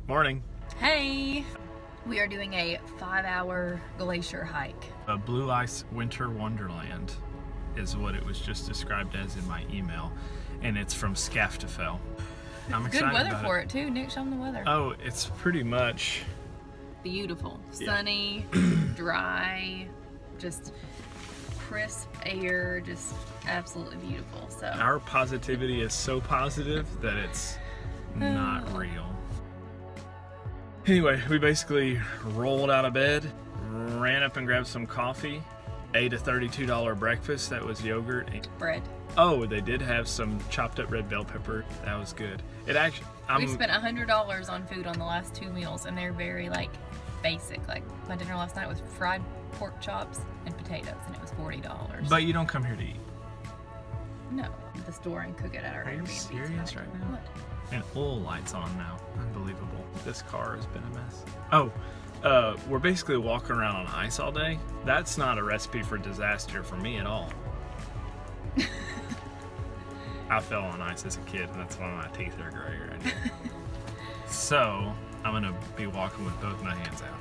Morning. Hey! We are doing a 5-hour glacier hike. A blue ice winter wonderland is what it was just described as in my email, and it's from Skaftafell. I'm excited Good weather about for it too. Nick, show them the weather. Oh, it's pretty much beautiful. Sunny, dry, just crisp air, just absolutely beautiful. So our positivity is so positive that it's not real. Anyway, we basically rolled out of bed, ran up and grabbed some coffee, ate a $32 breakfast that was yogurt and bread. Oh, they did have some chopped up red bell pepper. That was good. It actually We've spent $100 on food on the last 2 meals, and they're very basic. Like my dinner last night was fried pork chops and potatoes, and it was $40. But you don't come here to eat. No, the store and cook it at our Airbnb. Are you serious right now? What? And all lights on now. Unbelievable. This car has been a mess. Oh, we're basically walking around on ice all day. That's not a recipe for disaster for me at all. I fell on ice as a kid, and that's why my teeth are gray right now. So, I'm gonna be walking with both my hands out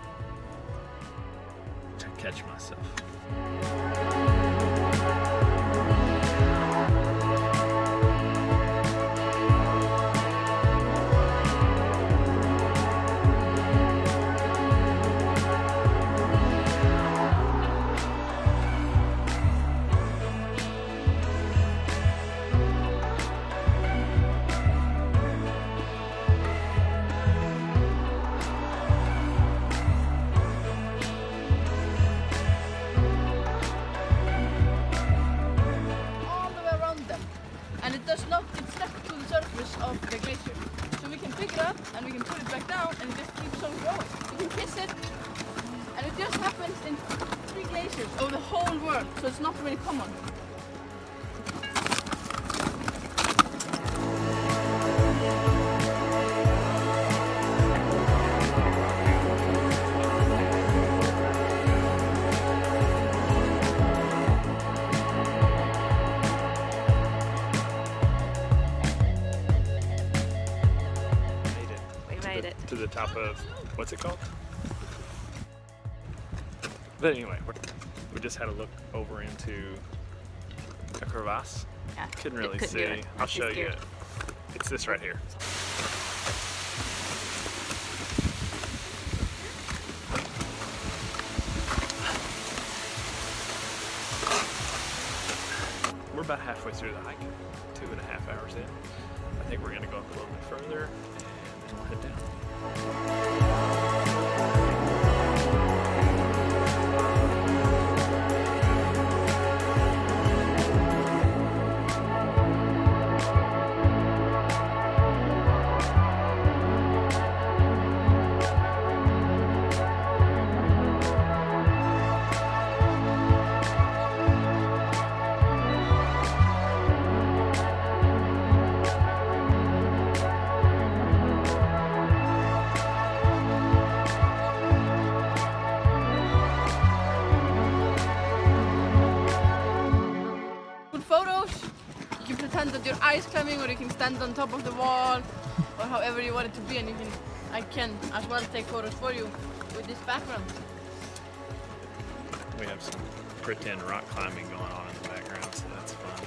to catch myself. And it does not get stuck to the surface of the glacier. So we can pick it up and we can put it back down and it just keeps on growing. You can kiss it and it just happens in 3 glaciers over the whole world. So it's not really common. To the top of, what's it called? But anyway, we just had a look over into a crevasse. Yeah, couldn't really see. I'll show you it. It's this right here. We're about halfway through the hike, 2.5 hours in. I think we're gonna go up a little bit further and then we'll head down. You can pretend that you're ice climbing, or you can stand on top of the wall, or however you want it to be, and I can as well take photos for you with this background. We have some pretend rock climbing going on in the background, so that's fun.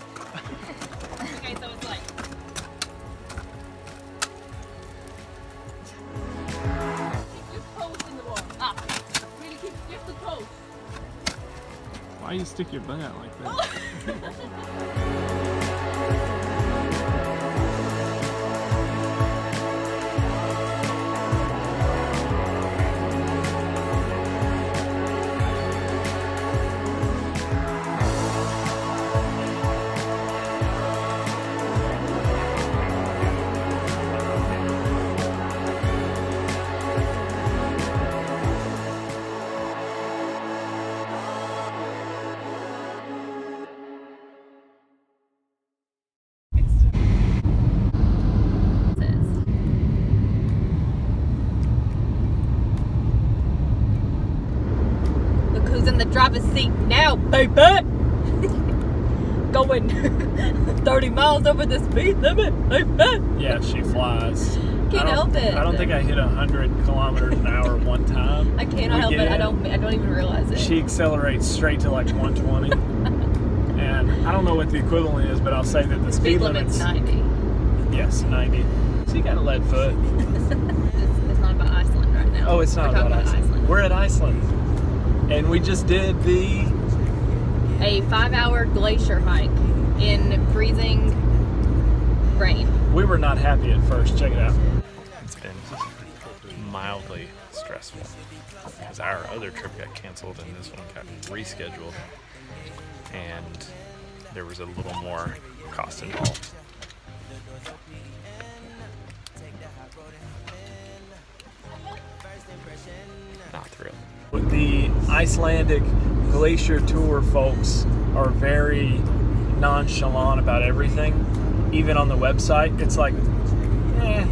Okay, so it's like keep your toes in the wall. Really keep just the toes. Why you stick your butt out like that? in the driver's seat now, baby. Going 30 miles over the speed limit, baby. Yeah, she flies. Can't help it. I don't think I hit 100 kilometers an hour one time. I cannot help it. I don't even realize it. She accelerates straight to like 120. And I don't know what the equivalent is, but I'll say that the speed limit's 90. Yes, 90. So you got a lead foot. It's not about Iceland right now. Oh, it's not about Iceland. We're at Iceland. And we just did a 5-hour glacier hike in freezing rain. We were not happy at first. Check it out. It's been mildly stressful because our other trip got canceled and this one got rescheduled, and there was a little more cost involved. Not thrilled. The Icelandic glacier tour folks are very nonchalant about everything. Even on the website, it's like,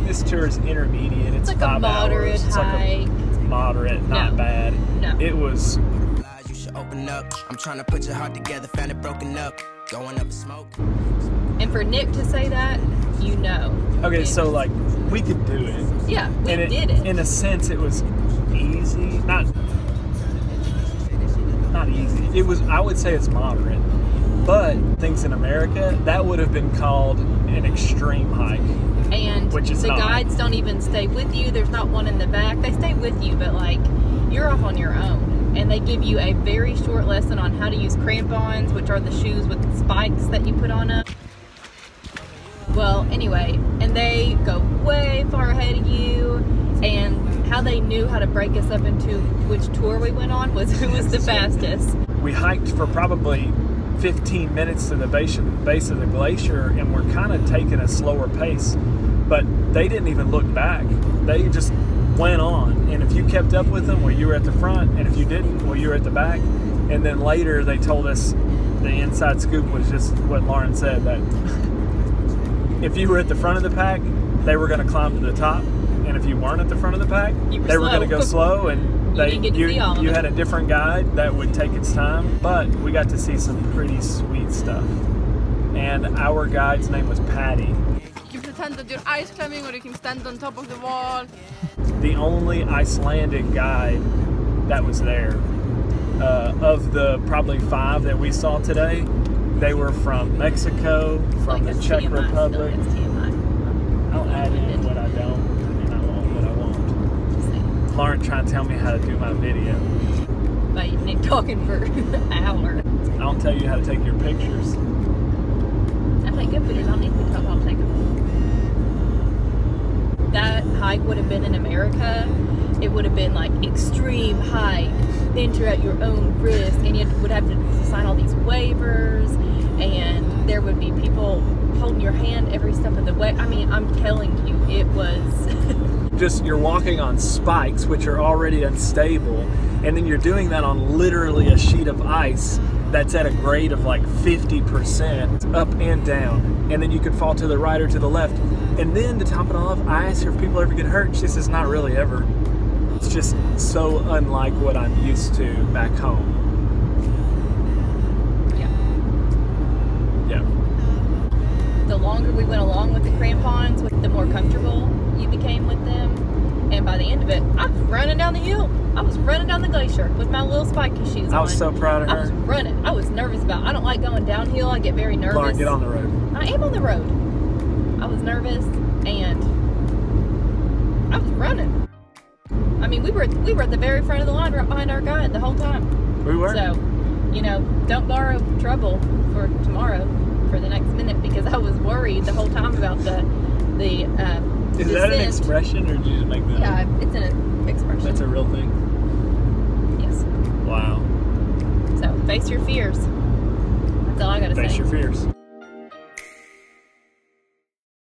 this tour is intermediate. It's like 5 a moderate hours. It's hike. like a moderate, not bad. No. It was. You should open up. I'm trying to put your heart together, found it broken up, going up in smoke. And for Nick to say that, you know. Okay, so like we could do it. Yeah, we and did it. In a sense, it was easy. Not easy. It was. I would say it's moderate. But things in America, that would have been called an extreme hike. And which is the not. Guides don't even stay with you. There's not one in the back. They stay with you, but like you're off on your own. And they give you a very short lesson on how to use crampons, which are the shoes with spikes that you put on them. Well, anyway, and they go way far ahead of you. And how they knew how to break us up into which tour we went on was who was the fastest. We hiked for probably 15 minutes to the base of the glacier, and we're kind of taking a slower pace, but they didn't even look back. They just went on, and if you kept up with them, well, you were at the front, and if you didn't, well, you were at the back. And then later they told us the inside scoop was just what Lauren said, that if you were at the front of the pack, they were going to climb to the top, and if you weren't at the front of the pack, they were going to go slow, and you had a different guide that would take its time. But we got to see some pretty sweet stuff, and our guide's name was Patty. You can pretend that you're ice climbing, or you can stand on top of the wall. The only Icelandic guide that was there, of the probably 5 that we saw today, they were from Mexico, from the Czech Republic. I'll add in what I don't, and I won't what I won't. Lauren trying to tell me how to do my video. By Nick talking for an hour. I don't tell you how to take your pictures. I take good pictures. I don't need to tell how to take them. That hike would have been in America. It would have been like extreme hike, enter at your own risk, and you would have to sign all these waivers, and there would be people holding your hand every step of the way. I mean, I'm telling you, it was just, you're walking on spikes, which are already unstable, and then you're doing that on literally a sheet of ice that's at a grade of like 50% up and down, and then you could fall to the right or to the left. And then to top it all off, I asked her if people ever get hurt. She says not really ever. It's just so unlike what I'm used to back home. Yeah. The longer we went along with the crampons, the more comfortable you became with them. And by the end of it, I was running down the hill. I was running down the glacier with my little spiky shoes on. I was so proud of her. I was running. I was nervous I don't like going downhill. I get very nervous. Lauren, get on the road. I am on the road. I was nervous, and I was running. I mean, we were at the very front of the line right behind our guide the whole time. We were. So, you know, don't borrow trouble for tomorrow, for the next minute, because I was worried the whole time about the Is that an expression, or did you just make that? Yeah, it's an expression. That's a real thing? Yes. Wow. So, face your fears. That's all I gotta say. Face your fears.